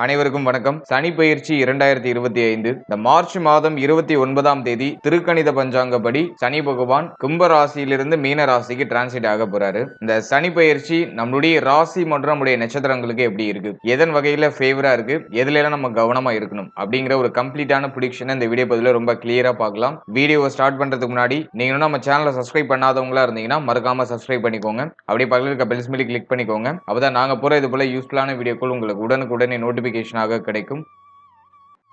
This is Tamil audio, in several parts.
அனைவருக்கும் வணக்கம். சனி பெயர்ச்சி 2025 இந்த மார்ச் மாதம் 29ஆம் தேதி திருக்கணித பஞ்சாங்கப்படி சனி பகவான் கும்ப ராசியிலிருந்து மீன ராசிக்கு டிரான்சிட் ஆக போறாரு. இந்த சனி பெயர்ச்சி நம்மளுடைய ராசி மற்றும் நம்முடைய நட்சத்திரங்களுக்கு எப்படி இருக்கு, எதன் வகையில ஃபேவரா இருக்கு, எதுல எல்லாம் நம்ம கவனமா இருக்கணும் அப்படிங்கிற ஒரு கம்ப்ளீட்டான ப்ரெடிக்ஷனை இந்த வீடியோ பதிவுல ரொம்ப கிளியரா பார்க்கலாம். வீடியோவை ஸ்டார்ட் பண்றதுக்கு முன்னாடி நீங்க நம்ம சேனலை சப்ஸ்கிரைப் பண்ணாதவங்களா இருந்தீங்கன்னா மறக்காம சப்ஸ்கிரைப் பண்ணிக்கோங்க. அப்படியே பக்கத்துல இருக்க பெல் சிம்பலை கிளிக் பண்ணிக்கோங்க. அப்பதான் நாங்க போற இது போல யூஸ்ஃபுல்லான வீடியோக்கள் உங்களுக்கு உடனுக்குடனே நோட்டிபிகேஷனாக கிடைக்கும்.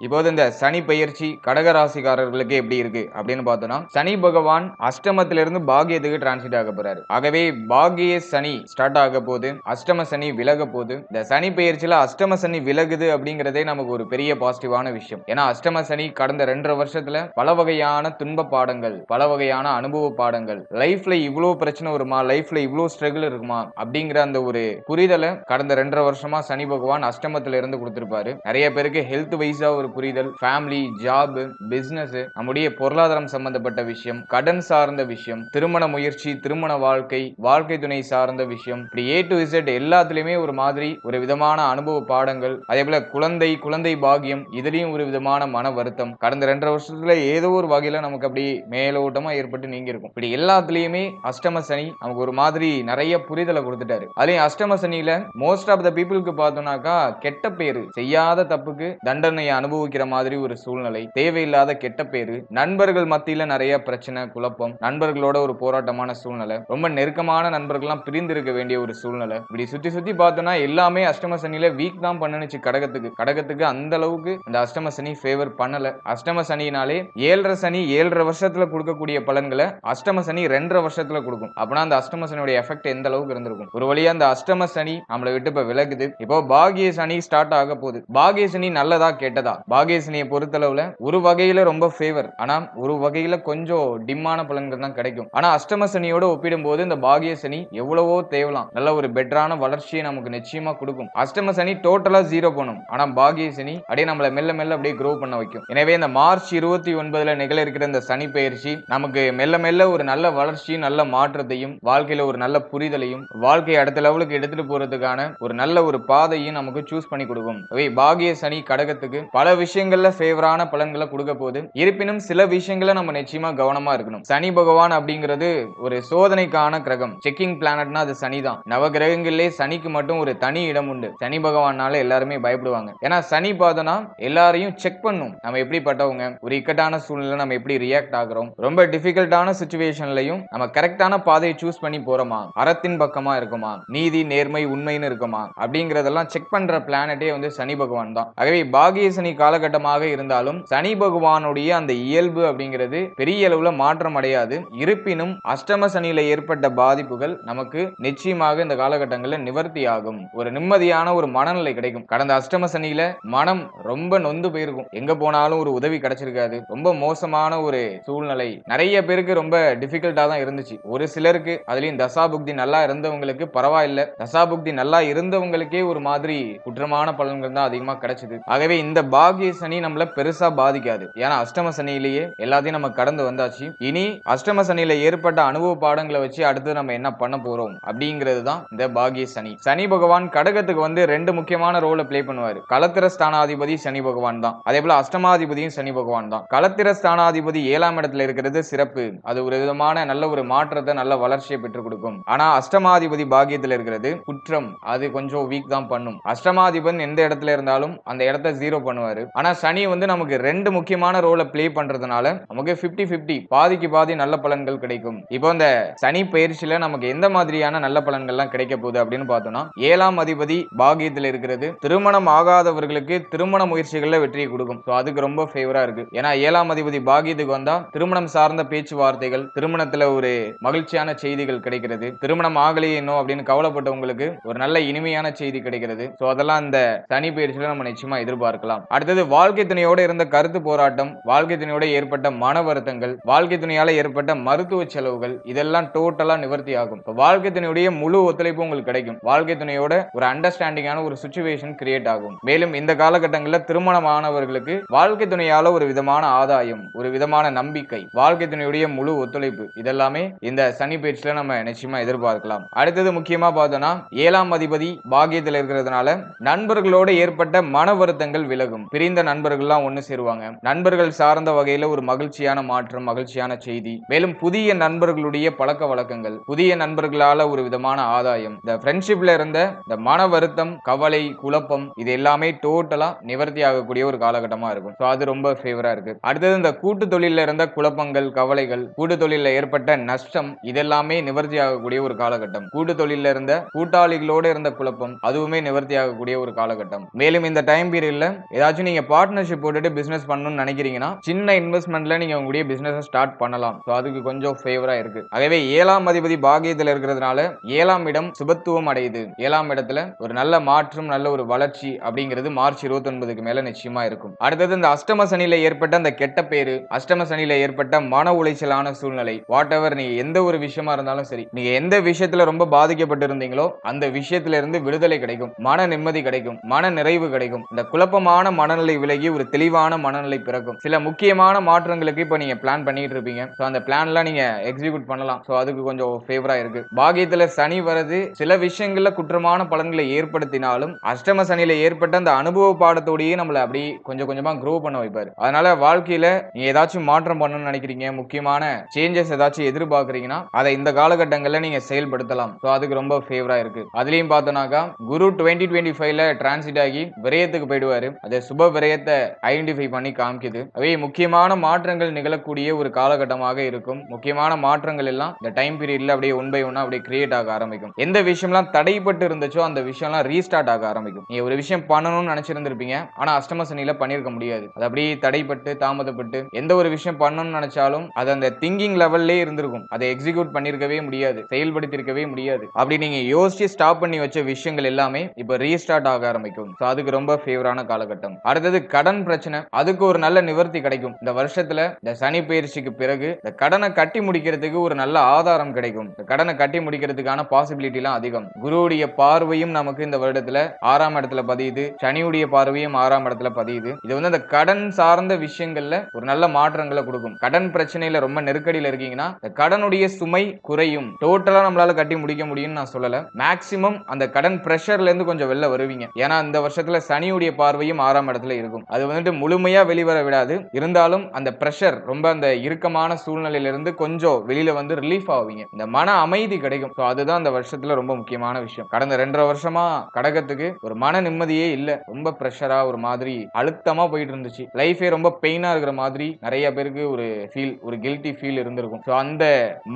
இப்போது இந்த சனி பெயர்ச்சி கடக ராசிக்காரர்களுக்கு எப்படி இருக்கு அப்படின்னு பார்த்தோம்னா, சனி பகவான் அஷ்டமத்திலிருந்து பாகியத்துக்கு டிரான்சிட் ஆக போறாரு. ஆகவே பாகிய சனி ஸ்டார்ட் ஆக போது, அஷ்டம சனி விலக போது. இந்த சனி பெயர்ச்சியில அஷ்டம சனி விலகுது அப்படிங்கிறதே நமக்கு ஒரு பெரிய பாசிட்டிவான விஷயம். ஏன்னா அஷ்டம சனி கடந்த 2.5 வருஷத்துல பல வகையான துன்ப பாடங்கள், பல வகையான அனுபவ பாடங்கள், லைஃப்ல இவ்வளவு பிரச்சனை வருமா, லைஃப்ல இவ்வளவு ஸ்ட்ரகிள் இருக்குமா அப்படிங்கிற அந்த ஒரு புரிதலை கடந்த 2.5 வருஷமா சனி பகவான் அஷ்டமத்துல இருந்து கொடுத்திருப்பாரு. நிறைய பேருக்கு ஹெல்த் வைஸா ஒரு புரிதல், ஃபேமிலி, ஜாப், பிசினஸ், நம்முடைய பொருளாதாரம் சம்பந்தப்பட்ட விஷயம், கடன் சார்ந்த விஷயம், திருமண முயற்சி, திருமண வாழ்க்கை, வாழ்க்கை துணை சார்ந்த விஷயம், இப்படி A to Z எல்லாத்துலயுமே ஒரு மாதிரி ஒரு விதமான அனுபவ பாடங்கள், அதே போல குழந்தை பாகியம், இதுலயும் ஒரு விதமான மன வருத்தம் கடந்த 2.5 வருஷத்துல ஏதோ ஒரு வகையில நமக்கு அப்படி மேலோட்டமா ஏற்பட்டு நீங்க இருக்கும். இப்படி எல்லாத்துலயுமே அஷ்டம சனி நமக்கு ஒரு மாதிரி நிறைய புரிதலை கொடுத்துட்டாரு. அதுலயும் அஷ்டம சனியில மோஸ்ட் ஆஃப் த பீப்புளுக்கு பார்த்தோம்னாக்கா கெட்ட பேரு, செய்யாத தப்புக்கு தண்டனையை அனுபவிக்கிற மாதிரி ஒரு சூழ்நிலை, தேவையில்லாத கெட்ட பேரு, நண்பர்கள் மத்தியில நிறைய பிரச்சனை, குழப்பம், நண்பர்களோட ஒரு போராட்டமான சூழ்நிலை, ரொம்ப நெருக்கமான நண்பர்கள்லாம் பிரிந்து இருக்க வேண்டிய ஒரு சூழ்நிலை. இப்படி சுத்தி பார்த்தோம்னா எல்லாமே அஷ்டம சனியில வீக் தான் பண்ணுச்சு கடகத்துக்கு அந்த அளவுக்கு இந்த அஷ்டம சனி ஃபேவர் பண்ணல. அஷ்டம சனினாலே 7.5 சனி 7.5 வருஷத்துல கொடுக்கக்கூடிய பலன்களை அஷ்டம சனி 2.5 வருஷத்துல கொடுக்கும். அப்படின்னா அந்த அஷ்டம சனியோட எஃபெக்ட் எந்த அளவுக்கு இருந்திருக்கும். ஒரு வழியா அந்த அஷ்டம சனி நம்மளை விட்டு இப்ப விலகுது. இப்போ பாகிய சனி ஸ்டார்ட் ஆக போகுது. பாகிய சனி நல்லதா கெட்டதா? பாகிய சனியை பொறுத்தளவுல ஒரு வகையில ரொம்ப ஃபேவர், ஆனா ஒரு வகையில கொஞ்சம் டிம்மான பலன்கள் தான் கிடைக்கும். ஆனா அஷ்டம சனியோட ஒப்பிடும்போது இந்த பாகிய சனி எவ்வளவோ தேவலாம், நல்ல ஒரு பெட்டரான வளர்ச்சியை நமக்கு நிச்சயமா கொடுக்கும். அஷ்டம சனி டோட்டலா 0 பண்ணும், ஆனா பாகிய சனி அப்படியே நம்மள மெல்ல மெல்ல அப்படியே க்ரோ பண்ண வைக்கும். எனவே இந்த மார்ச் 29ல நிகழ இருக்கிற இந்த சனி பெயர்ச்சி நமக்கு மெல்ல மெல்ல ஒரு நல்ல வளர்ச்சியும் நல்ல மாற்றத்தையும், வாழ்க்கையில ஒரு நல்ல புரிதலையும், வாழ்க்கையை அடுத்த லெவலுக்கு எடுத்துட்டு போறதுக்கான ஒரு நல்ல ஒரு பாதையும் நமக்கு சூஸ் பண்ணி கொடுக்கும். பாகிய சனி கடகத்துக்கு பல விஷயங்கள்ல ஃபேவரான பலன்களை கொடுக்க போகுது. இருப்பினும் சில விஷயங்களை நம்ம நிச்சயமா கவனமா இருக்கணும். சனி பகவான் அப்படிங்கிறது ஒரு சோதனைக்கான கிரகம், செக்கிங் பிளானட்னா அது சனி தான். நவ கிரகங்களிலே சனிக்கு மட்டும் ஒரு தனி இடம் உண்டு. சனி பகவானால எல்லாருமே பயப்படுவாங்க. ஏன்னா சனி பார்த்தோம்னா எல்லாரையும் செக் பண்ணும், நம்ம எப்படிப்பட்டவங்க, ஒரு இக்கட்டான சூழ்நிலை நம்ம எப்படி ரியாக்ட் ஆகிறோம், ரொம்ப டிஃபிகல்ட்டான சிச்சுவேஷன்லையும் நம்ம கரெக்டான பாதையை சூஸ் பண்ணி போறோமா, அறத்தின் பக்கமா இருக்குமா, நீதி நேர்மை உண்மைன்னு இருக்குமா அப்படிங்கறதெல்லாம் செக் பண்ற பிளானட்டே வந்து சனி பகவான் தான். ஆகவே பாகிய சனி காலகட்டமாக இருந்தாலும் சனி பகவானுடைய அந்த இயல்பு அப்படிங்கிறது பெரிய அளவுல மாற்றம் அடையாது. இருப்பினும் அஷ்டம சனியில ஏற்பட்ட பாதிப்புகள் நமக்கு நிச்சயமாக இந்த காலகட்டங்களில் நிவர்த்தி ஆகும். ஒரு நிம்மதியான ஒரு மனநிலை கிடைக்கும். கடந்த அஷ்டம சனியில மனம் ரொம்ப நொந்து போயிருக்கும், எங்க போனாலும் ஒரு உதவி கிடைச்சிருக்காது, ரொம்ப மோசமான ஒரு சூழ்நிலை, நிறைய பேருக்கு ரொம்ப டிஃபிகல்ட்டா தான் இருந்துச்சு. ஒரு சிலருக்கு அதுலயும் தசாபுக்தி நல்லா இருந்தவங்களுக்கு பரவாயில்ல, தசாபுக்தி நல்லா இருந்தவங்களுக்கே ஒரு மாதிரி குற்றமான பலன்கள் தான் அதிகமா கிடைச்சது. ஆகவே இந்த பாகிய சனி நம்மள பெருசா பாதிக்காது. ஏன்னா அஷ்டம சனியிலேயே எல்லாத்தையும் நம்ம கடந்து வந்தாச்சு. இனி அஷ்டம சனியில ஏற்பட்ட அனுபவ பாடங்களை வச்சு அடுத்து நம்ம என்ன பண்ண போறோம் அப்படிங்கிறது தான் இந்த பாகிய சனி. சனி பகவான் கடகத்துக்கு வந்து 2 முக்கியமான ரோலை பிளே பண்ணுவாரு. களத்திர ஸ்தானாதிபதி சனி பகவான் தான், அதே போல அஷ்டமாதிபதியும் சனி பகவான் தான். களத்திர ஸ்தானாதிபதி 7ஆம் இடத்துல இருக்கிறது சிறப்பு, அது ஒரு விதமான நல்ல ஒரு மாற்றத்தை, நல்ல வளர்ச்சியை பெற்றுக் கொடுக்கும். ஆனா அஷ்டமாதிபதி பாகியத்தில் இருக்கிறது குற்றம், அது கொஞ்சம் வீக் தான் பண்ணும். அஷ்டமாதிபன் எந்த இடத்துல இருந்தாலும் அந்த இடத்தை 0 பண்ணுவாரு. ஆனா சனி வந்து நமக்கு 2 முக்கியமான ரோலை பிளே பண்றதுனால நமக்கு 50-50 பாதிக்கு பாதி நல்ல பலன்கள் கிடைக்கும். இப்போ இந்த சனி பயிற்சியில நமக்கு எந்த மாதிரியான நல்ல பலன்கள்லாம் கிடைக்க போகுது அப்படின்னு பார்த்தோம்னா, 7ஆம் அதிபதி பாகியத்தில் இருக்கிறது திருமணம் ஆகாதவர்களுக்கு திருமண முயற்சிகள்ல வெற்றியை கொடுக்கும். அதுக்கு ரொம்ப ஃபேவரா இருக்கு. ஏன்னா 7ஆம் அதிபதி பாகியத்துக்கு வந்தா திருமணம் சார்ந்த பேச்சுவார்த்தைகள், திருமணத்துல ஒரு மகிழ்ச்சியான செய்திகள் கிடைக்கிறது, திருமணம் ஆகலையே இன்னும் அப்படின்னு கவலைப்பட்டவங்களுக்கு ஒரு நல்ல இனிமையான செய்தி கிடைக்கிறது. அதெல்லாம் இந்த சனி பயிற்சியில நம்ம நிச்சயமா எதிர்பார்க்கலாம். அடுத்து அடுத்தது வாழ்க்கை துணையோட இருந்த கருத்து போராட்டம், வாழ்க்கை துணையோட ஏற்பட்ட மன வருத்தங்கள், வாழ்க்கை துணையால ஏற்பட்ட மருத்துவ செலவுகள் இதெல்லாம் டோட்டலா நிவர்த்தி ஆகும். வாழ்க்கை துணையுடைய முழு ஒத்துழைப்பு உங்களுக்கு கிடைக்கும். வாழ்க்கை துணையோட ஒரு அண்டர்ஸ்டாண்டிங்கான ஒரு சிச்சுவேஷன் கிரியேட் ஆகும். மேலும் இந்த காலகட்டங்களில் திருமணமானவர்களுக்கு வாழ்க்கை துணையால ஒரு விதமான ஆதாயம், ஒரு விதமான நம்பிக்கை, வாழ்க்கை துணையுடைய முழு ஒத்துழைப்பு இதெல்லாமே இந்த சனி பயிற்சியில நம்ம நிச்சயமா எதிர்பார்க்கலாம். அடுத்தது முக்கியமா பார்த்தோம்னா 7ஆம் அதிபதி பாக்கியத்தில் இருக்கிறதுனால நண்பர்களோட ஏற்பட்ட மன வருத்தங்கள் விலகும். பிரிந்த நண்பர்கள்லாம் ஒண்ணு சேருவாங்க. நண்பர்கள் சார்ந்த வகையில ஒரு மகிழ்ச்சியான மாற்றம், மகிழ்ச்சியான செய்தி. மேலும் புதிய நண்பர்களுடைய பழக்க வழக்கங்கள், புதிய நண்பர்களால ஒரு விதமான ஆதாயம், இந்த ஃப்ரெண்ட்ஷிப்ல இருந்த இந்த மன வருத்தம், கவலை, குழப்பம் இது எல்லாமே டோட்டலா நிவர்த்தி ஆகக்கூடிய ஒரு காலகட்டமா இருக்கும். அது ரொம்ப ஃபேவரா இருக்கு. அடுத்தது இந்த கூட்டு தொழில இருந்த குழப்பங்கள், கவலைகள், கூட்டு தொழில ஏற்பட்ட நஷ்டம் இதெல்லாமே நிவர்த்தி ஆகக்கூடிய ஒரு காலகட்டம். கூட்டு தொழில இருந்த கூட்டாளிகளோட இருந்த குழப்பம் அதுவுமே நிவர்த்தி ஆகக்கூடிய ஒரு காலகட்டம். மேலும் இந்த டைம் பீரியட்ல ஏதாச்சும் நீங்க பார்ட்னர்ஷிப் போட்டுட்டு பிசினஸ் பண்ணணும்னு நினைக்கிறீங்கன்னா சின்ன இன்வெஸ்ட்மெண்ட்ல நீங்க உங்களுடைய பிசினஸ் ஸ்டார்ட் பண்ணலாம். அதுக்கு கொஞ்சம் ஃபேவரா இருக்கு. ஆகவே 7ஆம் அதிபதி பாக்கியத்தில் இருக்கிறதுனால 7ஆம் இடம் சுபத்துவம் அடையுது. 7ஆம் இடத்துல ஒரு நல்ல மாற்றம், நல்ல ஒரு வளர்ச்சி அப்படிங்கிறது மார்ச் 29க்கு மேல நிச்சயமா இருக்கும். அடுத்தது இந்த அஷ்டம சனியில ஏற்பட்ட அந்த கெட்ட பேரு, அஷ்டம சனியில ஏற்பட்ட மன உளைச்சலான சூழ்நிலை, வாட் எவர் நீங்க எந்த ஒரு விஷயமா இருந்தாலும் சரி, நீங்க எந்த விஷயத்துல ரொம்ப பாதிக்கப்பட்டு இருந்தீங்களோ அந்த விஷயத்துல இருந்து விடுதலை கிடைக்கும், மன நிம்மதி கிடைக்கும், மன நிறைவு கிடைக்கும். இந்த குழப்பமான மனநிலை விலகி ஒரு தெளிவான மனநிலை பிறக்கும். சில முக்கியமான மாற்றங்களுக்கு இப்ப நீங்க பிளான் பண்ணிட்டு இருப்பீங்க. அந்த பிளான்லாம் நீங்க எக்ஸிக்யூட் பண்ணலாம். அதுக்கு கொஞ்சம் ஃபேவரா இருக்கு. பாக்கியத்துல சனி வரது சில விஷயங்கள்ல குற்றமான பலன்களை ஏற்படுத்தினாலும் அஷ்டம சனியில ஏற்பட்ட அந்த அனுபவ பாடத்தோடயே நம்மள அப்படி கொஞ்சம் கொஞ்சமா க்ரோ பண்ண வைப்பாரு. அதனால வாழ்க்கையில நீங்க ஏதாச்சும் மாற்றம் பண்ணணும்னு நினைக்கிறீங்க, முக்கியமான சேஞ்சஸ் ஏதாச்சும் எதிர்பார்க்கறீங்கன்னா அதை இந்த காலகட்டங்கள்ல நீங்க செயல்படுத்தலாம். அதுக்கு ரொம்ப ஃபேவரா இருக்கு. அதுலயும் பார்த்தோம்னாக்கா குரு 2025ல டிரான்சிட் ஆகி விரயத்துக்கு போயிடுவாரு. அது சுப விரயத்தை ஐடென்டிஃபை பண்ணி காமிக்குது. அவை முக்கியமான மாற்றங்கள் நிகழக்கூடிய ஒரு காலகட்டமாக இருக்கும். முக்கியமான மாற்றங்கள் எல்லாம் இந்த டைம் பீரியட்ல அப்படியே ஒன் பை ஒன்னா அப்படியே கிரியேட் ஆக ஆரம்பிக்கும். எந்த விஷயம்லாம் தடைப்பட்டு இருந்துச்சோ அந்த விஷயம்லாம் ரீஸ்டார்ட் ஆக ஆரம்பிக்கும். நீங்க ஒரு விஷயம் பண்ணணும்னு நினைச்சிருந்திருப்பீங்க, ஆனா அஷ்டம சனியில பண்ணிருக்க முடியாது. அது அப்படியே தடைப்பட்டு தாமதப்பட்டு எந்த ஒரு விஷயம் பண்ணணும்னு நினைச்சாலும் அது அந்த திங்கிங் லெவல்லே இருந்திருக்கும். அதை எக்ஸிக்யூட் பண்ணிருக்கவே முடியாது, செயல்படுத்தி இருக்கவே முடியாது. அப்படி நீங்க யோசிச்சு ஸ்டாப் பண்ணி வச்ச விஷயங்கள் எல்லாமே இப்ப ரீஸ்டார்ட் ஆக ஆரம்பிக்கும். அதுக்கு ரொம்ப ஃபேவரான காலகட்டம். அடுத்தது கடன் பிரச்சனை, அதுக்கு ஒரு நல்ல நிவர்த்தி கிடைக்கும். இந்த வருஷத்துல இந்த சனி பயிற்சிக்கு பிறகு இந்த கடனை கட்டி முடிக்கிறதுக்கு ஒரு நல்ல ஆதாரம் கிடைக்கும். இந்த கடனை கட்டி முடிக்கிறதுக்கான பாசிபிலிட்டி எல்லாம் அதிகம். குருவுடைய பார்வையும் நமக்கு இந்த வருடத்துல 6ஆம் இடத்துல பதியுது, சனியுடைய பார்வையும் 6ஆம் இடத்துல பதியுது. இது வந்து அந்த கடன் சார்ந்த விஷயங்கள்ல ஒரு நல்ல மாற்றங்களை கொடுக்கும். கடன் பிரச்சனையில ரொம்ப நெருக்கடியில இருக்கீங்கன்னா இந்த கடனுடைய சுமை குறையும். டோட்டலா நம்மளால கட்டி முடிக்க முடியும்னு நான் சொல்லல, மேக்சிமம் அந்த கடன் பிரஷர்ல இருந்து கொஞ்சம் வெளில வருவீங்க. ஏன்னா இந்த வருஷத்துல சனியுடைய பார்வையும் 6ஆம் இடத்துல இருக்கும். அது வந்துட்டு முழுமையா வெளிவர விடாது. இருந்தாலும் அந்த பிரஷர், ரொம்ப அந்த இறுக்கமான சூழ்நிலையில இருந்து கொஞ்சம் வெளியில வந்து ரிலீஃப் ஆவீங்க. இந்த மன அமைதி கிடைக்கும். அதுதான் இந்த வருஷத்துல ரொம்ப முக்கியமான விஷயம். கடந்த 2.5 வருஷமா கடகத்துக்கு ஒரு மன நிம்மதியே இல்ல. ரொம்ப பிரஷரா ஒரு மாதிரி அழுத்தமா போயிட்டு இருந்துச்சு. லைஃபே ரொம்ப பெயினா இருக்கிற மாதிரி நிறைய பேருக்கு ஒரு ஃபீல், ஒரு கில்ட்டி ஃபீல் இருந்திருக்கும். அந்த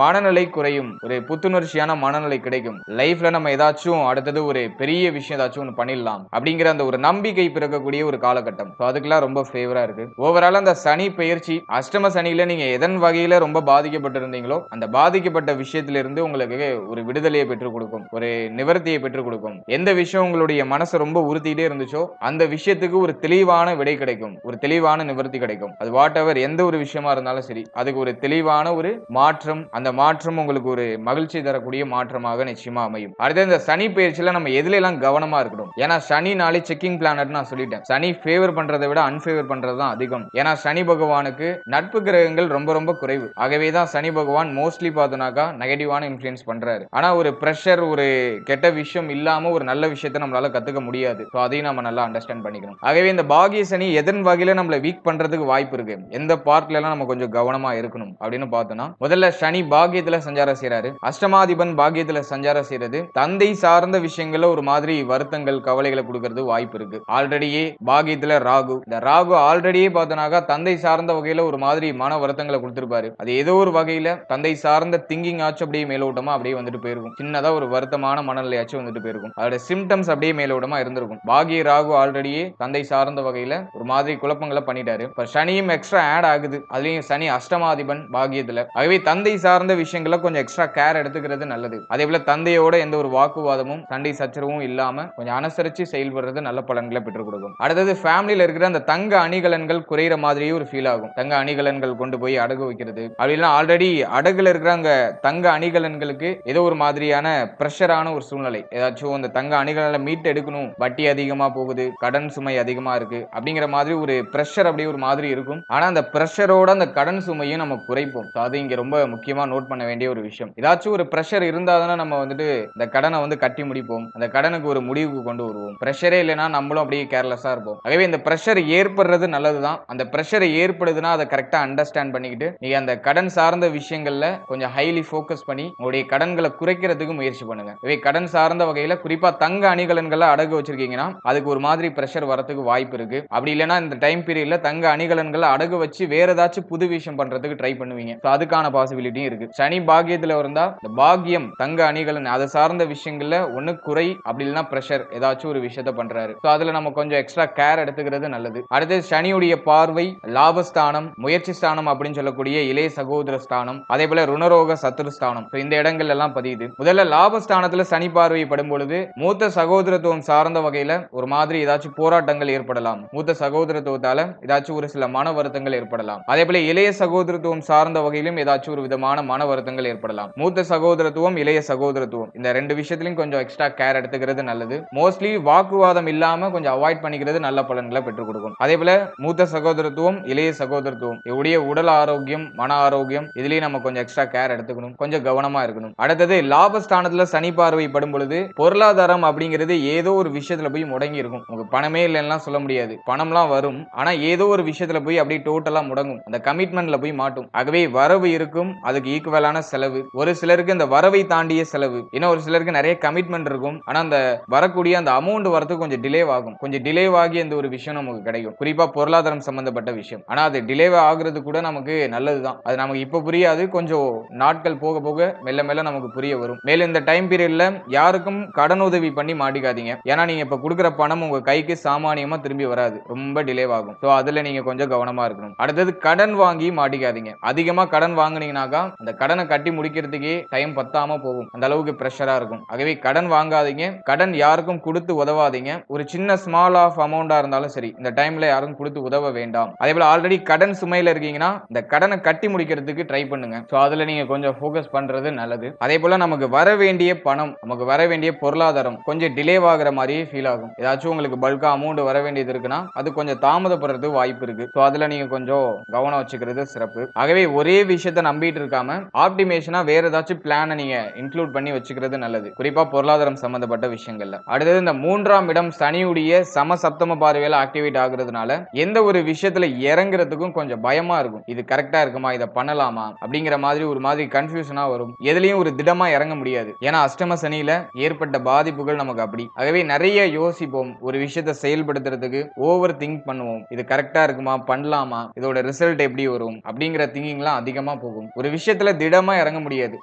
மனநிலை குறையும், ஒரு புத்துணர்ச்சியான மனநிலை கிடைக்கும். லைஃப்ல நம்ம ஏதாச்சும் அடுத்தது ஒரு பெரிய விஷயம் ஏதாச்சும் ஒன்று பண்ணிடலாம் அப்படிங்கிற அந்த ஒரு நம்பிக்கை பிறக்கக்கூடிய ஒரு காலகட்டம். அதுக்கெல்லாம் ரொம்ப ஃபேவரா இருக்கு. ஓவரால் அந்த சனி பெயர்ச்சி அஷ்டம சனியில நீங்க எதன் வகையில ரொம்ப பாதிக்கப்பட்டு இருந்தீங்களோ அந்த பாதிக்கப்பட்ட விஷயத்திலிருந்து உங்களுக்கு ஒரு விடுதலையை பெற்றுக் கொடுக்கும், ஒரு நிவர்த்தியை பெற்றுக் கொடுக்கும். எந்த விஷயம் உங்களுடைய மனசை ரொம்ப உறுத்திட்டே இருந்துச்சோ அந்த விஷயத்துக்கு ஒரு தெளிவான விடை கிடைக்கும், ஒரு தெளிவான நிவர்த்தி கிடைக்கும். அது வாட் எவர் எந்த ஒரு விஷயமா இருந்தாலும் சரி, அதுக்கு ஒரு தெளிவான ஒரு மாற்றம், அந்த மாற்றம் உங்களுக்கு ஒரு மகிழ்ச்சி தரக்கூடிய மாற்றமாக நிச்சயமா அமையும். அடுத்து இந்த சனி பயிற்சியில நம்ம எதுல எல்லாம் கவனமா இருக்கணும். ஏன்னா சனி நாளை செக்கிங் பிளானட் நான் சொல்லிட்டேன். சனி ஃபேவர் பண்றதை விட அன்ஃபேவர் பண்றது தான் அதிகம். ஏன்னா சனி பகவானுக்கு நட்பு கிரகங்கள் ரொம்ப ரொம்ப குறைவு. ஆகவே தான் சனி பகவான் மோஸ்ட்லி பார்த்தோம்னாக்கா நெகட்டிவான இன்ஃப்ளூயன்ஸ் பண்றாரு. ஆனா ஒரு பிரஷர், ஒரு கெட்ட விஷயம் இல்லாம ஒரு நல்ல விஷயத்தை நம்மளால கத்துக்க முடியாது. அதையும் நம்ம நல்லா அண்டர்ஸ்டாண்ட் பண்ணிக்கணும். ஆகவே இந்த பாகிய சனி எதன் வகையில நம்மள வீக் பண்றதுக்கு வாய்ப்பு இருக்கு, எந்த பார்ட்ல எல்லாம் நம்ம கொஞ்சம் கவனமா இருக்கணும் அப்படின்னு பார்த்தோம்னா, முதல்ல சனி பாகியத்துல சஞ்சாரம் செய்யறாரு. அஷ்டமாதிபன் பாகியத்துல சஞ்சாரம் செய்யறது தந்தை சார்ந்த விஷயங்கள்ல ஒரு மாதிரி வருத்தங்கள், கவலைகளை கொடுக்கறது வாய்ப்பு இருக்கு. ஆல்ரெடியே பாகியத்துல ராகு, இந்த ராகு ஆல்ரெடியே பார்த்தோம்னாக்கா தந்தை சார்ந்த வகையில ஒரு மாதிரி மன வருத்தங்களை கொடுத்திருப்பாரு. அது ஏதோ ஒரு வகையில தந்தை சார்ந்த திங்கிங் ஆச்சு அப்படியே மேலோட்டமா அப்படியே வந்துட்டு போயிருக்கும். சின்னதா ஒரு வருத்தமான மனநிலையாச்சும் வந்துட்டு போயிருக்கும். அதோட சிம்டம்ஸ் அப்படியே மேலோட்டமா இருந்திருக்கும். பாகிய ராகு ஆல்ரெடியே தந்தை சார்ந்த வகையில ஒரு மாதிரி குழப்பங்களை பண்ணிட்டாரு. இப்ப சனியும் எக்ஸ்ட்ரா ஆட் ஆகுது. அதுலயும் சனி அஷ்டமாதிபன் பாகியத்துல. ஆகவே தந்தை சார்ந்த விஷயங்களை கொஞ்சம் எக்ஸ்ட்ரா கேர் எடுத்துக்கிறது நல்லது. அதே போல தந்தையோட எந்த ஒரு வாக்குவாதமும் சண்டை சச்சரவும் இல்லாம கொஞ்சம் அனுசரிச்சு செயல்படுறது நல்ல பலன்களை பெற்றுக் கொடுக்கும். அடுத்தது ஃபேமிலில இருக்கிற அந்த தங்க அணிகலன்கள் குறையிற மாதிரியே ஒரு ஃபீல் ஆகும். தங்க அணிகலன்கள் கொண்டு போய் அடகு வைக்கிறது, அப்படி இல்லைன்னா ஆல்ரெடி அடகுல இருக்கிற அங்க தங்க அணிகலன்களுக்கு ஏதோ ஒரு மாதிரியான பிரஷரான ஒரு சூழ்நிலை, ஏதாச்சும் அந்த தங்க அணிகலனை மீட்டு எடுக்கணும், வட்டி அதிகமா போகுது, கடன் சுமை அதிகமா இருக்கு அப்படிங்கிற மாதிரி ஒரு பிரஷர் அப்படியே ஒரு மாதிரி இருக்கும். ஆனா அந்த பிரஷரோட அந்த கடன் சுமையும் நம்ம குறைப்போம். அது இங்க ரொம்ப முக்கியமா நோட் பண்ண வேண்டிய ஒரு விஷயம். ஏதாச்சும் ஒரு பிரஷர் இருந்தாதானே நம்ம வந்துட்டு இந்த கடனை வந்து கட்டி முடிப்போம், அந்த கடனுக்கு ஒரு முடிவுக்கு கொண்டு வருவோம். பிரஷரே இல்லைன்னா நம்மளும் அப்படியே கேர்லெஸ்ஸா இருப்போம். ஆகவே இந்த பிரஷர் ஏற்படுறது நல்லதுதான். அந்த பிரஷர் ஏற்படுதுன்னா அதை கரெக்டா அண்டர்ஸ்டாண்ட் பண்ணிக்கிட்டு நீங்க அந்த கடன் சார்ந்த விஷயங்கள்ல கொஞ்சம் ஹைலி ஃபோக்கஸ் பண்ணி உங்களுடைய கடன்களை குறைக்கிறதுக்கு முயற்சி பண்ணுங்க. இவை கடன் சார்ந்த வகையில குறிப்பா தங்க அணிகலன்களை அடகு வச்சிருக்கீங்கன்னா அதுக்கு ஒரு மாதிரி பிரஷர் வரதுக்கு வாய்ப்பு இருக்கு. அப்படி இல்லைன்னா இந்த டைம் பீரியட்ல தங்க அணிகலன்களை அடகு வச்சு வேற ஏதாச்சும் புது விஷயம் பண்றதுக்கு ட்ரை பண்ணுவீங்க. அதுக்கான பாசிபிலிட்டியும் இருக்கு. சனி பாக்கியத்துல இருந்தா இந்த பாக்கியம் தங்க அணிகலன் அதை சார்ந்த விஷயங்கள்ல ஒண்ணு குறை, அப்படி இல்லைன்னா பிரஷர் ஏதாச்சும் ஒரு விஷயத்த பண்றாரு. அதுல நம்ம கொஞ்சம் எக்ஸ்ட்ரா கேர் எடுத்துக்கிறது நல்லது. அடுத்து சனியுடைய பார்வை லாபஸ்தானம், முயற்சி ஸ்தானம் அப்படின்னு சொல்லக்கூடிய இளைய சகோதர ஸ்தானம், அதே போல ருணரோக சத்துரு ஸ்தானம், இந்த இடங்கள் எல்லாம் பதியுது. முதல்ல லாபஸ்தானத்துல சனி பார்வை படும் பொழுது மூத்த சகோதரத்துவம் சார்ந்த வகையில ஒரு மாதிரி ஏதாச்சும் போராட்டங்கள் ஏற்படலாம். மூத்த சகோதரத்துவத்தால ஏதாச்சும் ஒரு சில மன வருத்தங்கள் ஏற்படலாம். அதே போல இளைய சகோதரத்துவம் சார்ந்த வகையிலும் ஏதாச்சும் ஒரு விதமான மன வருத்தங்கள் ஏற்படலாம். மூத்த சகோதரத்துவம், இளைய சகோதரத்துவம் இந்த ரெண்டு விஷயத்திலும் கொஞ்சம் எக்ஸ்ட்ரா கேர் எடுத்துக்கிறது நல்லது. மோஸ்ட்லி வாக்குவாதம் இல்லாம கொஞ்சம் அவாய்ட் பண்ணிக்கிறது நல்ல பலன்களை பெற்றுக் கொடுக்கும். அதே போல மூத்த சகோதரத்துவம், இளைய சகோதரத்துவம் இவருடைய உடல் ஆரோக்கியம், மன ஆரோக்கியம் இதுலயும் நம்ம கொஞ்சம் எக்ஸ்ட்ரா கேர் எடுத்துக்கணும், கொஞ்சம் கவனமா இருக்கணும். அடுத்தது லாபஸ்தானத்துல சனி பார்வை படும் பொழுது பொருளாதாரம் அப்படிங்கிறது ஏதோ ஒரு விஷயத்துல போய் முடங்கி இருக்கும். உங்க பணமே இல்லைன்னா சொல்ல முடியாது, பணம்லாம் வரும், ஆனா ஏதோ ஒரு விஷயத்துல போய் அப்படியே டோட்டலா முடங்கும், அந்த கமிட்மெண்ட்ல போய் மாட்டும். ஆகவே வரவு இருக்கும், அதுக்கு ஈக்குவலான செலவு. ஒரு சிலருக்கு இந்த வரவை தாண்டிய செலவு, இன்னும் ஒரு சிலருக்கு நிறைய கமிட்மெண்ட் இருக்கும், ஆனா அந்த வரக்கூடிய அந்த அமௌண்ட் வரதுக்கு கொஞ்சம் டிலே ஆகும். கொஞ்சம் டிலே ஆகி அந்த ஒரு விஷயம் நமக்கு கிடைக்கும், குறிப்பா பொருளாதாரம் சம்பந்தப்பட்ட விஷயம். ஆனா அது டிலே ஆகுறது கூட நமக்கு நல்லதுதான். அது நமக்கு இப்ப புரியாது, கொஞ்சம் நாட்கள் போக போக மெல்ல மெல்ல நமக்கு புரிய வரும். மேலும் இந்த டைம் பீரியட்ல யாருக்கும் கடன் உதவி பண்ணி மாட்டிக்காதீங்க. ஏன்னா நீங்க இப்ப கொடுக்குற பணம் உங்க கைக்கு சாமானியமா திரும்பி வராது, ரொம்ப டிலே ஆகும். அதுல நீங்க கொஞ்சம் கவனமா இருக்கணும். அடுத்தது கடன் வாங்கி மாட்டிக்காதீங்க. அதிகமா கடன் வாங்குனீங்கனாக்கா அந்த கடனை கட்டி முடிக்கிறதுக்கே டைம் பத்தாம போகும், அந்த அளவுக்கு பிரஷரா இருக்கும். ஆகவே கடன் வாங்காதீங்க, கடன் யாருக்கும் கொடுத்து உதவாதீங்க. ஒரு சின்ன ஸ்மால் ஆஃப் அமௌண்டா இருந்தாலும் சரி இந்த டைம்ல யாரும் கொடுத்து உதவ வேண்டாம். அதே போல ஆல்ரெடி கடன் சுமையில இருக்கீங்கன்னா இந்த கடனை கட்டி முடிக்கிறதுக்கு ட்ரை பண்ணுங்க. அதுல நீங்க கொஞ்சம் ஃபோக்கஸ் பண்றது நல்லது. அதே போல நமக்கு வர வேண்டிய பணம், நமக்கு வர வேண்டிய பொருளாதாரம் கொஞ்சம் டிலே ஆகுற மாதிரியே ஃபீல் ஆகும். ஏதாச்சும் உங்களுக்கு பல்கா அமௌண்ட் வர வேண்டியது இருக்குன்னா அது கொஞ்சம் தாமதப்படுறது வாய்ப்பு இருக்கு. அதுல நீங்க கொஞ்சம் கவனம் வச்சுக்கிறது சிறப்பு. ஆகவே ஒரே விஷயத்தை நம்பிட்டு இருக்காம ஆப்டிமேஷனா வேற ஏதாச்சும் பிளானை நீங்க இன்க்ளூட் பண்ணி வச்சுக்கிறது நல்லது, குறிப்பா பொருளாதாரம் சம்பந்தப்பட்ட விஷயங்கள்ல. அடுத்தது இந்த 3ஆம் இடம் சனியுடைய சமசப்தம பார்வையில ஆக்டிவேட் ஆகுறதுனால எந்த ஒரு விஷயத்துல இறங்குறதுக்கும் கொஞ்சம் பயமா இருக்கும். இது கரெக்டா இருக்குமா, இதை பண்ணலாமா அப்படிங்கிற மாதிரி ஒரு மாதிரி கன்ஃபியூஷனா வரும். எதுலயும் ஒரு திடமா இறங்க முடியாது. ஏன்னா அஷ்டம சனியில ஏற்பட்ட பாதிப்புகள் நமக்கு அப்படி. ஆகவே நிறைய யோசிப்போம், ஒரு விஷயத்தை செயல்படுத்துறதுக்கு ஓவர் திங்க் பண்ணுவோம். இது கரெக்டா இருக்குமா, பண்ணலாமா, இதோட ரிசல்ட் எப்படி வரும் அப்படிங்கிற திங்கிங்லாம் அதிகமா போகும். ஒரு விஷயத்துல திடமா இறங்க முடியாது.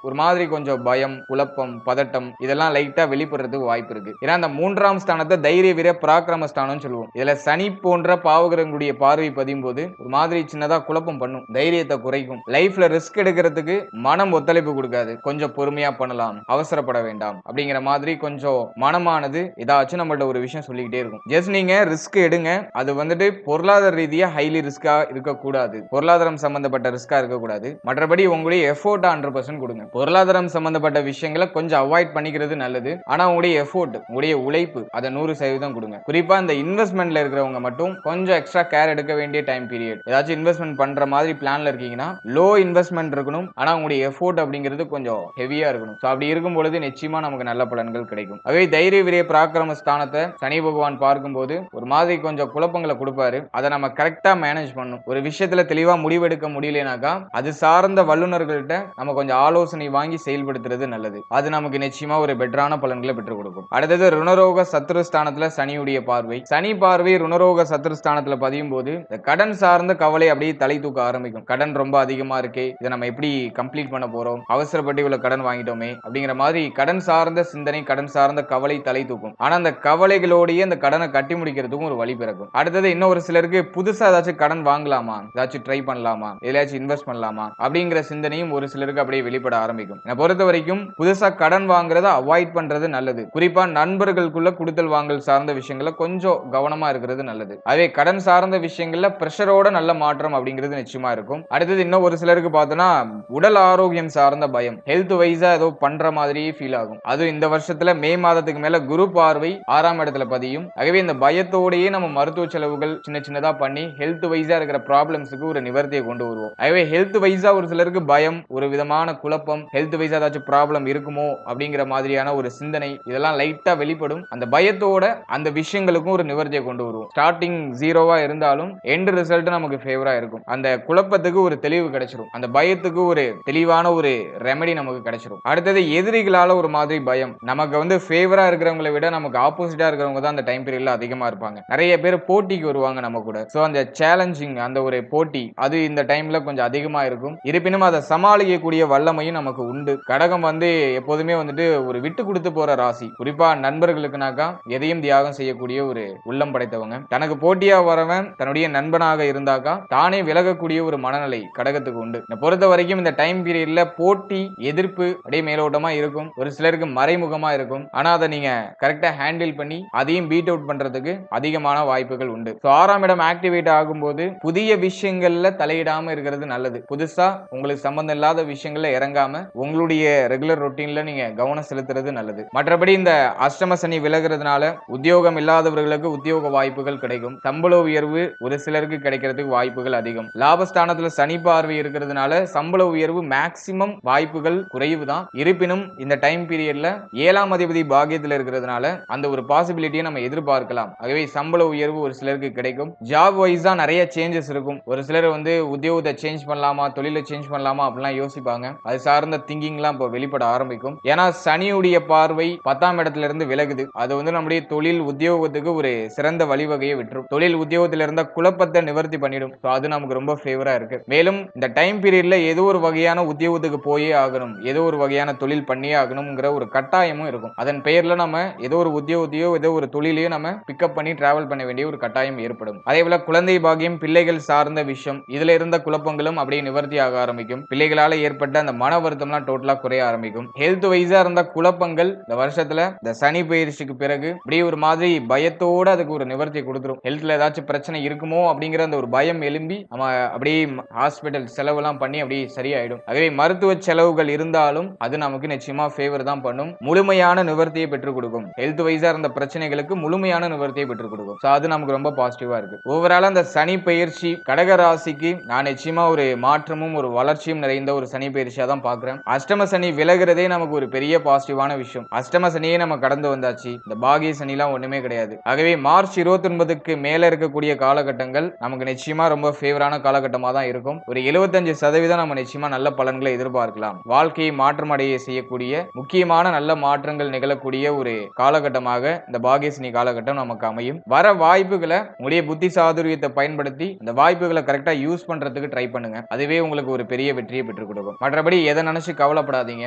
ஒரு மாதிரி கொஞ்சம் பயம், குழப்பம், பதட்டம் இதெல்லாம் லைட்டா வெளிப்படுறதுக்கு வாய்ப்பு இருக்கு. ஏன்னா அந்த 3ஆம் ஸ்தானத்தை தைரிய வீர பராக்கிரம ஸ்தானம் சொல்லுவோம். இதுல சனி போன்ற பாவகிரகங்களுடைய பார்வை பதியும் போது ஒரு மாதிரி சின்னதா குழப்பம் பண்ணும், தைரியத்தை குறைக்கும். லைஃப்ல ரிஸ்க் எடுக்கிறதுக்கு மனம் ஒத்துழைப்பு கொடுக்காது. கொஞ்சம் பொறுமையா பண்ணலாம், அவசரப்பட வேண்டாம் அப்படிங்கிற மாதிரி கொஞ்சம் மனமானது ஏதாச்சும் நம்மள்ட்ட ஒரு விஷயம் சொல்லிக்கிட்டே இருக்கும். ஜஸ்ட் நீங்க ரிஸ்க் எடுங்க, அது வந்துட்டு பொருளாதார ரீதியா ஹைலி ரிஸ்கா இருக்கக்கூடாது, பொருளாதாரம் சம்பந்தப்பட்ட ரிஸ்கா இருக்கக்கூடாது. மற்றபடி உங்களுடைய எஃபோர்ட் 100% கொடுங்க. பொருளாதாரம் சம்பந்தப்பட்ட விஷயங்களை கொஞ்சம் அவாய்ட் பண்ணிக்கிறது நல்லது. ஆனா உங்களுடைய எஃபோர்ட், உங்களுடைய உழைப்பு அதை 100% கொடுங்க. குறிப்பா இந்த இன்வெஸ்ட்மெண்ட்ல இருக்கிறவங்க மட்டும் கொஞ்சம் எக்ஸ்ட்ரா கேர் எடுக்க வேண்டிய டைம் பீரியட். ஏதாச்சும் இன்வெஸ்ட்மெண்ட் பண்ற மாதிரி பிளான்ல இருக்கீங்கன்னா லோ இன்வெஸ்ட்மெண்ட் இருக்கணும், ஆனா உங்களுடைய எஃபோர்ட் அப்படிங்கிறது கொஞ்சம் ஹெவியா இருக்கணும். அப்படி இருக்கும் பொழுது நிச்சயமா நமக்கு நல்ல பலன்கள் கிடைக்கும். அதே தைரிய விரிய பராக்கிரம ஸ்தானத்தை சனி பகவான் பார்க்கும்போது ஒரு மாதிரி கொஞ்சம் குழப்பங்களை கொடுப்பாரு. அதை நம்ம கரெக்டா மேனேஜ் பண்ணணும். ஒரு விஷயத்துல தெளிவா முடிவெடுக்க முடியலனாக்கா அது சார்ந்த வல்லுநர்கள்ட்ட நம்ம கொஞ்சம் ஆலோசனை வாங்கி செயல்படுத்துறது நல்லது. அது நமக்கு நிச்சயமா ஒரு பெட்டரான பலன்களை பெற்றுக் கொடுக்கும். அடுத்தது ருணரோக சத்துரு ஸ்தானத்துல சனியுடைய பார்வை. சனி பார்வை ருணரோக சத்துரு ஸ்தானத்துல பதியும் போது கடன் சார்ந்த கவலை அப்படியே தலை தூக்க ஆரம்பிக்கும். கடன் ரொம்ப அதிகமா இருக்கே, இதை நம்ம எப்படி கம்ப்ளீட் பண்ண போறோம், அவசரப்பட்டு இவ்வளவு கடன் வாங்கிட்டோமே அப்படிங்கிற மாதிரி கடன் சார்ந்த சிந்தனை, கடன் சார்ந்த கவலை தலை தூக்கும். ஆனா அந்த கவலைகளோடயே அந்த கடனை கட்டி முடிக்கிறதுக்கும் ஒரு வழி பிறக்கும். அடுத்தது இன்னும் ஒரு சிலருக்கு புதுசா ஏதாச்சும் கடன் வாங்கலாமா, ஏதாச்சும் ட்ரை பண்ணலாமா, எதையாச்சும் இன்வெஸ்ட் பண்ணலாமா அப்படிங்கிற சிந்தனையும் ஒரு சிலருக்கு அப்படியே வெளிப்பட ஆரம்பிக்கும். என்னை பொறுத்த வரைக்கும் புதுசா கடன் வாங்குறத அவாய்ட் பண்றது நல்லது. குறிப்பா நண்பர்களுக்குள்ள கொடுத்தல் வாங்கல் சார்ந்த விஷயங்களை கொஞ்சம் கவனமா கவனமா இருக்கிறது நல்லது. அதே கடன் சார்ந்த விஷயங்கள்ல பிரஷரோட நல்ல மாற்றம் அப்படிங்கிறது நிச்சயமா இருக்கும். அடுத்தது இன்னும் ஒரு சிலருக்கு பார்த்தோம்னா உடல் ஆரோக்கியம் சார்ந்த பயம், ஹெல்த் வைஸா ஏதோ பண்ற மாதிரியே ஃபீல் ஆகும். அது இந்த வருஷத்துல மே மாதத்துக்கு மேல குரு பார்வை 6ஆம் இடத்துல பதியும். ஆகவே இந்த பயத்தோடயே நம்ம மருத்துவ செலவுகள் சின்ன சின்னதா பண்ணி ஹெல்த் வைஸா இருக்கிற ப்ராப்ளம்ஸ்க்கு ஒரு நிவர்த்தியை கொண்டு வருவோம். ஆகவே ஹெல்த் வைஸா ஒரு சிலருக்கு பயம், ஒரு விதமான குழப்பம், ஹெல்த் வைஸா ஏதாச்சும் ப்ராப்ளம் இருக்குமோ அப்படிங்கிற மாதிரியான ஒரு சிந்தனை இதெல்லாம் லைட்டா வெளிப்படும். அந்த பயத்தோட அந்த விஷயங்களுக்கும் ஒரு நிவர்த்தியை கொண்டு வருவோம். ஸ்டார்டிங் ஜீரோவா இருந்தாலும் எண்ட் ரிசல்ட் நமக்கு ஃபேவரா இருக்கும். அந்த குழப்பத்துக்கு ஒரு தெளிவு கிடைச்சிரும். அந்த பயத்துக்கு ஒரு தெளிவான ஒரு ரெமெடி நமக்கு கிடைச்சிரும். அடுத்தது எதிரிகளால ஒரு மாதிரி பயம். நமக்கு வந்து ஃபேவரா இருக்கிறவங்களை விட நமக்கு ஆப்போசிட்டா இருக்கிறவங்க தான் அந்த டைம் பீரியட்ல அதிகமா இருப்பாங்க. நிறைய பேர் போட்டிக்கு வருவாங்க நம்ம கூட. சோ அந்த சேலஞ்சிங், அந்த ஒரு போட்டி அது இந்த டைம்ல கொஞ்சம் அதிகமா இருக்கும். இருப்பினும் அதை சமாளிக்கக்கூடிய வல்லமையும் நமக்கு உண்டு. கடகம் வந்து எப்போதுமே வந்துட்டு ஒரு விட்டு கொடுத்து போற ராசி. குறிப்பா நண்பர்களுக்குனாக்கா எதையும் தியாகம் செய்யக்கூடிய ஒரு உள்ளம் படைத்தவங்க. தனக்கு போட்டியா வரவன் தன்னுடைய நண்பனாக இருந்தாக்கா தானே விலகக்கூடிய ஒரு மனநிலை கடகத்துக்கு உண்டு. பொறுத்த வரைக்கும் இந்த டைம் பீரியட்ல போட்டி, எதிர்ப்பு அப்படியே மேலோட்டமா இருக்கும். ஒரு சிலருக்கு மறைமுகமா இருக்கும். ஆனா அதை நீங்க கரெக்டா ஹேண்டில் பண்ணி அதையும் பீட் அவுட் பண்றதுக்கு அதிகமான வாய்ப்புகள் உண்டு. 6ஆம் இடம் ஆக்டிவேட் ஆகும்போது புதிய விஷயங்கள்ல தலையிடாம இருக்கிறது நல்லது. புதுசா உங்களுக்கு சம்பந்தம் இல்லாத விஷயங்கள்ல இறங்காம உங்களுடைய ரெகுலர் ரொட்டீன்ல நீங்க கவனம் செலுத்துறது நல்லது. மற்றபடி இந்த அஷ்டம சனி விலகுறதுனால உத்தியோகம் இல்லாதவர்களுக்கு உத்தியோக வாய்ப்புகள் கிடைக்கும். சம்பள உயர்வு ஒரு சிலருக்கு கிடைக்கிறதுக்கு வாய்ப்புகள் அதிகம். லாபஸ்தானத்துல சனி பார்வை இருக்கிறதுனால சம்பள உயர்வு மேக்சிமம் வாய்ப்புகள் குறைவு தான். இருப்பினும் இந்த டைம் பீரியட்ல 7ஆம் அதிபதி பாக்கியத்தில் இருக்கிறதுனால அந்த ஒரு பாசிபிலிட்டியை நம்ம எதிர்பார்க்கலாம். ஆகவே சம்பள உயர்வு ஒரு சிலருக்கு கிடைக்கும். ஜாப் வைஸா நிறைய சேஞ்சஸ் இருக்கும். ஒரு சிலர் வந்து உத்தியோகத்தை சேஞ்ச் பண்ணலாமா, தொழிலை சேஞ்ச் பண்ணலாமா அப்படிலாம் யோசிப்பாங்க. அது சார்ந்த திங்கிங்லாம் இப்போ வெளிப்பட ஆரம்பிக்கும். ஏன்னா சனியுடைய பார்வை 10ஆம் இடத்துல இருந்து விலகுது. அது வந்து நம்முடைய தொழில் உத்தியோகத்துக்கு ஒரு சிறந்த வழிவகையை விட்டுரும். தொழில் உத்தியோகத்தில் இருந்த குழப்பத்தை நிவர்த்தி பண்ணிடும். அது நமக்கு ரொம்ப ஃபேவரா இருக்கு. மேலும் இந்த டைம் பீரியட்ல ஏதோ ஒரு வகையான உத்தியோகத்துக்கு போயே ஆகணும், ஏதோ ஒரு வகையான தொழில் பண்ணியே ஆகணும்ங்கிற ஒரு கட்டாயமும் இருக்கும். அதன் பெயர்ல நம்ம ஏதோ ஒரு உத்தியோகத்தையோ ஏதோ ஒரு தொழிலையோ நம்ம பிக்கப் பண்ணி டிராவல் பண்ண வேண்டிய ஒரு கட்டாயம் ஏற்படும். அதே போல குழந்தை பாக்கியம், பிள்ளைகள் சார்ந்த விஷயம், இதுல இருந்த குழப்பங்களும் அப்படியே நிவர்த்தி ஆக ஆரம்பிக்கும். பிள்ளைகளால ஏற்பட்ட அந்த மன வருத்தம்லாம் டோட்டலா குறைய ஆரம்பிக்கும். ஹெல்த் வைஸா இருந்த குழப்பங்கள் இந்த வருஷத்துல இந்த சனி பயிற்சிக்கு பிறகு அப்படியே ஒரு மாதிரி பயத்தோட அதுக்கு ஒரு நிவர்த்தி கொடுத்துரும். ஹெல்த்ல ஏதாச்சும் பிரச்சனை இருக்குமோ அப்படிங்கிற அந்த ஒரு பயம் எழும்பி நம்ம அப்படியே ஹாஸ்பிட்டல் செலவுலாம் பண்ணி அப்படியே சரியாயிடும். ஆகவே மருத்துவ செலவுகள் இருந்தாலும் அது நமக்கு நிச்சயமா ஃபேவர் தான் பண்ணும். முழுமையான நிவர்த்தியை பெற்றுக் கொடுக்கும். ஹெல்த் வைஸா இருந்த பிரச்சனைகளுக்கு முழுமையான நிவர்த்தியை பெற்றுக் கொடுக்கும். சோ அது நமக்கு ரொம்ப பாசிட்டிவா இருக்கு. ஓவரால் அந்த சனி பயிற்சி கடக ராசிக்கு நான் நிச்சயமா ஒரு மாற்றமும் ஒரு வளர்ச்சியும் நிறைந்த ஒரு சனி பயிற்சியா தான் பாக்குறேன். அஷ்டம சனி விலகுறதே நமக்கு ஒரு பெரிய பாசிட்டிவான விஷயம். அஷ்டம சனியே நம்ம கடந்து வந்தாச்சு. இந்த பாகிய சனிலாம் ஒண்ணுமே கிடையாது. ஆகவே மார்ச் 29க்கு மேல இருக்கக்கூடிய காலகட்டங்கள் நமக்கு நிச்சயமா ரொம்ப ஃபேவரான காலகட்டமா தான் இருக்கும். ஒரு 75% நம்ம நிச்சயமா நல்ல பலன்களை எதிர்பார்க்கலாம். வாழ்க்கையை மாற்றம் அடைய செய்யக்கூடிய முக்கியமான நல்ல மாற்றங்கள் நிகழக்கூடிய ஒரு காலகட்டமாக இந்த பாகியசனி காலகட்டம் நமக்கு அமையும். வர வாய்ப்புகளை உங்களுடைய புத்தி சாதுரியத்தை பயன்படுத்தி இந்த வாய்ப்புகளை கரெக்டா யூஸ் பண்றதுக்கு ட்ரை பண்ணுங்க. அதுவே உங்களுக்கு ஒரு பெரிய வெற்றியை பெற்றுக் கொடுக்கும். மற்றபடி எதை நினைச்சு கவலைப்படாதீங்க.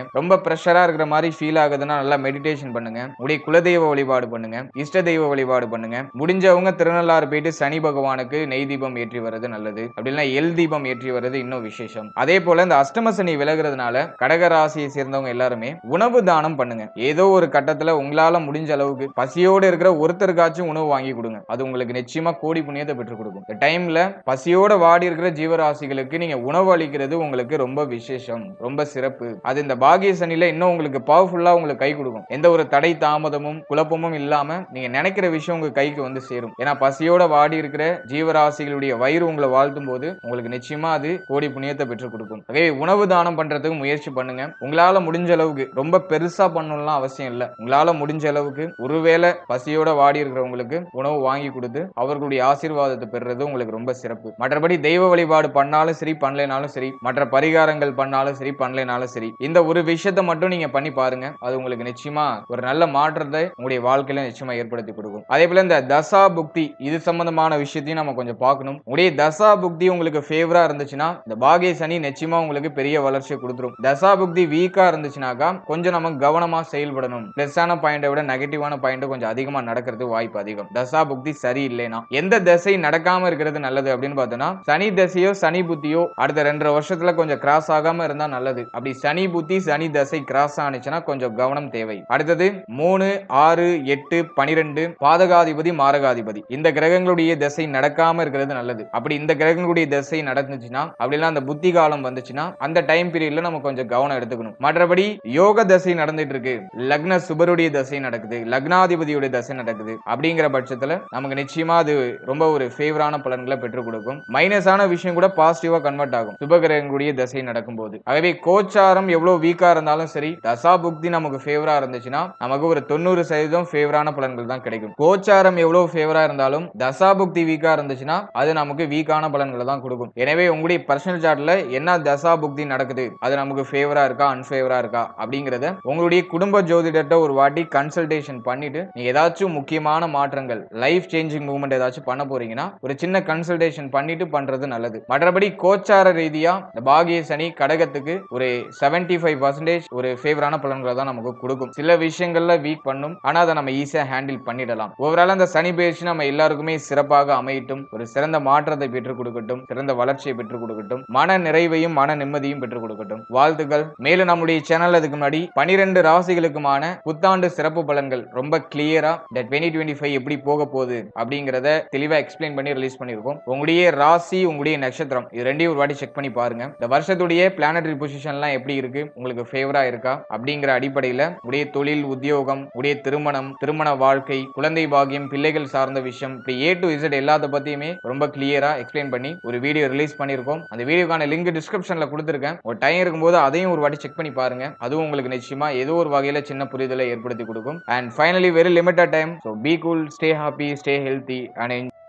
ரொம்ப பிரஷரா இருக்கிற மாதிரி ஃபீல் ஆகுதுன்னா நல்லா மெடிடேஷன் பண்ணுங்க. உங்களுடைய குலதெய்வ வழிபாடு பண்ணுங்க, இஷ்ட தெய்வ வழிபாடு பண்ணுங்க. முடிஞ்சவங்க திருநள்ளாறு போயிட்டு சனி பகவானுக்கு நெய் தீபம் ஏற்றி வர்றது நல்லது. அப்படின்னா எல் தீபம் ஏற்றி வர்றது இன்னும் விசேஷம். அதே போல இந்த அஷ்டம சனி விலகுறதுனால கடக ராசியை சேர்ந்தவங்க எல்லாருமே உணவு தானம் பண்ணுங்க. ஏதோ ஒரு கட்டத்துல உங்களால முடிஞ்ச அளவுக்கு பசியோடு இருக்கிற ஒருத்தருக்காச்சும் உணவு வாங்கி கொடுங்க. அது உங்களுக்கு நிச்சயமா கோடி புண்ணியத்தை பெற்றுக் கொடுக்கும். இந்த டைம்ல பசியோட வாடி இருக்கிற ஜீவராசிகளுக்கு நீங்க உணவு அளிக்கிறது உங்களுக்கு ரொம்ப விசேஷம், ரொம்ப சிறப்பு. அது இந்த பாகிய சனியில இன்னும் உங்களுக்கு பவர்ஃபுல்லா உங்களுக்கு கை கொடுக்கும். எந்த ஒரு தடை தாமதமும் குழப்பமும் இல்லாம நீங்க நினைக்கிற விஷயம் உங்க கைக்கு வந்து சேரும். ஏன்னா பசியோட வாடி இருக்கிற ஜீவராசிகளுடைய வயிறு உங்களை வாழ்த்தும் போது உங்களுக்கு நிச்சயமா அது கோடி புண்ணியத்தை பெற்றுக் கொடுக்கும். உணவு தானம் பண்றதுக்கு முயற்சி பண்ணுங்க. உங்களால முடிஞ்ச அளவுக்கு ரொம்ப பெருசா பண்ணணும்லாம் அவசியம் இல்ல. உங்களால முடிஞ்ச அளவுக்கு ஒருவேளை பசியோட வாடி இருக்கிறவங்களுக்கு உணவு வாங்கி கொடுத்து அவர்களுடைய ஆசீர்வாதத்தை பெறுறது உங்களுக்கு ரொம்ப சிறப்பு. மற்றபடி தெய்வ வழிபாடு பண்ணாலும் சரி, பண்ணலைனாலும் சரி, மற்ற பரிகாரங்கள் பண்ணாலும் சரி, பண்ணலைனாலும் சரி, இந்த ஒரு விஷயத்தை மட்டும் நீங்க பண்ணி பாருங்க. அது உங்களுக்கு நிச்சயமா ஒரு நல்ல மாற்றத்தை உங்களுடைய வாழ்க்கையில நிச்சயமா ஏற்படுத்தி கொடுக்கும். அதே போல இந்த தசா புக்தி இது சம்பந்தமான விஷயத்தையும் நம்ம கொஞ்சம் பார்க்கணும். உங்களுடைய தசா புக்தி உங்களுக்கு ஃபேவரா இருந்துச்சுன்னா இந்த பாகிய சனி நிச்சயமா உங்களுக்கு பெரிய வளர்ச்சியை கொடுத்துரும். தசா புக்தி வீக்கா இருந்துச்சுனாக்கா கொஞ்சம் நம்ம கவனமா செயல்படணும். பிளஸ்ஸான பாயிண்டை விட நெகட்டிவான பாயிண்ட் கொஞ்சம் அதிகமா நடக்கிறது வாய்ப்பு அதிகம். தசா புக்தி சரி இல்லைனா எந்த தசை நடக்காம இருக்கிறது நல்லது அப்படின்னு பார்த்தோம்னா சனி தசையோ சனி புத்தியோ அடுத்த 2.5 வருஷத்துல கொஞ்சம் கிராஸ் ஆகாம இருந்தா நல்லது. அப்படி சனி புத்தி சனி தசை கிராஸ் ஆனிச்சுன்னா கொஞ்சம் கவனம் தேவை. அடுத்தது 3, 6, 8, 12 பாதகாதிபதி மாரகாதிபதி. இந்த கிரகங்களுடைய திசை நடக்காம இருக்கிறது நல்லது. அப்படி இந்த கிரகங்களுடைய திசை நடந்துச்சுன்னா, அப்படிலாம் அந்த புத்தி காலம் வந்துச்சுன்னா அந்த டைம் பீரியட்ல நம்ம கொஞ்சம் கவனம் எடுத்துக்கணும். மற்றபடி யோக தசை நடந்துட்டு இருக்கு, லக்ன சுபருடைய தசை நடக்குது, லக்னாதிபதியுடைய தசை நடக்குது அப்படிங்கிற பட்சத்துல நமக்கு நிச்சயமா அது ரொம்ப ஒரு ஃபேவரான பலன்களை பெற்றுக் கொடுக்கும். மைனஸான விஷயம் கூட பாசிட்டிவா கன்வெர்ட் ஆகும் சுபகிரகங்களுடைய தசை நடக்கும்போது. ஆகவே கோச்சாரம் எவ்வளவு வீக்கா இருந்தாலும் சரி, தசா புக்தி நமக்கு ஃபேவரா இருந்துச்சுன்னா நமக்கு ஒரு 90% ஃபேவரான பலன்கள் தான் கிடைக்கும். கோச்சாரம் எவ்வளவு ஃபேவரா இருந்தாலும் தசா புக்தி வீக்கா இருந்துச்சுன்னா அது நமக்கு வீக்கான பலன்களை தான் கொடுக்கும். எனவே உங்களுடைய பர்சனல் சார்ட்ல என்ன தசா புக்தி நடக்குது, அது நமக்கு ஃபேவரா இருக்கா அன்ஃபேவரா இருக்கா அப்படிங்கறத உங்களுடைய குடும்ப ஜோதிடர்கிட்ட ஒரு வாட்டி கன்சல்டேஷன் பண்ணிட்டு நீங்க ஏதாச்சும் முக்கியமான மாற்றங்கள், லைஃப் சேஞ்சிங் மூவ்மெண்ட் ஏதாச்சும் பண்ண போறீங்கன்னா ஒரு சின்ன கன்சல்டேஷன் பண்ணிட்டு பண்றது நல்லது. மற்றபடி கோச்சார ரீதியா இந்த பாகிய சனி கடகத்துக்கு ஒரு 75% ஒரு ஃபேவரான பலன்களை தான் நமக்கு கொடுக்கும். சில விஷயங்கள்ல வீக் பண்ணும், ஆனா அதை நம்ம ஈஸியா ஹேண்டில் பண்ணிடலாம். ஓவரால் அந்த சனி பயிற்சி நம்ம எல்லாருக்குமே சிறப்பாக அமையட்டும், ஒரு சிறந்த மாற்றத்தை பெற்றுக் கொடுக்கட்டும், சிறந்த வளர்ச்சியை பெற்றுக் கொடுக்கட்டும், மன நிறைவையும் மன நிம்மதியும் பெற்றுக் கொடுக்கட்டும். வாழ்த்துக்கள். மேலும் நம்முடைய சேனல் அதுக்கு முன்னாடி 12 ராசிகளுக்குமான புத்தாண்டு சிறப்பு பலன்கள் ரொம்ப கிளியரா இந்த 2025 எப்படி போக போகுது அப்படிங்கறத தெளிவா எக்ஸ்பிளைன் பண்ணி ரிலீஸ் பண்ணிருக்கோம். உங்களுடைய ராசி, உங்களுடைய நட்சத்திரம் இது ரெண்டையும் ஒரு வாட்டி செக் பண்ணி பாருங்க. இந்த வருஷத்துடைய பிளானட்டரி பொசிஷன்லாம் எப்படி இருக்கு, உங்களுக்கு ஃபேவரா இருக்கா அப்படிங்கிற அடிப்படையில உடைய தொழில், உத்தியோகம், உடைய திருமணம், திருமண வாழ்க்கை, குழந்தை பாக்கியம், பிள்ளைகள் சார்ந்த விஷயம், இப்படி A to Z எல்லாத்த பத்தியுமே ரொம்ப கிளியரா எக்ஸ்பிளைன் பண்ணி ஒரு வீடியோ ரிலீஸ் பண்ணிருக்கோம். அந்த வீடியோக்கான லிங்க் டிஸ்கிரிப்ஷன்ல கொடுத்திருக்கேன். ஒரு டைம் இருக்கும்போது அதையும் ஒரு வாட்டி செக் பண்ணி பாருங்க. அதுவும் உங்களுக்கு நிச்சயமா ஏதோ ஒரு வகையில சின்ன புரிதலை ஏற்படுத்தி கொடுக்கும். And finally very limited time, so be cool, stay happy, stay healthy and enjoy.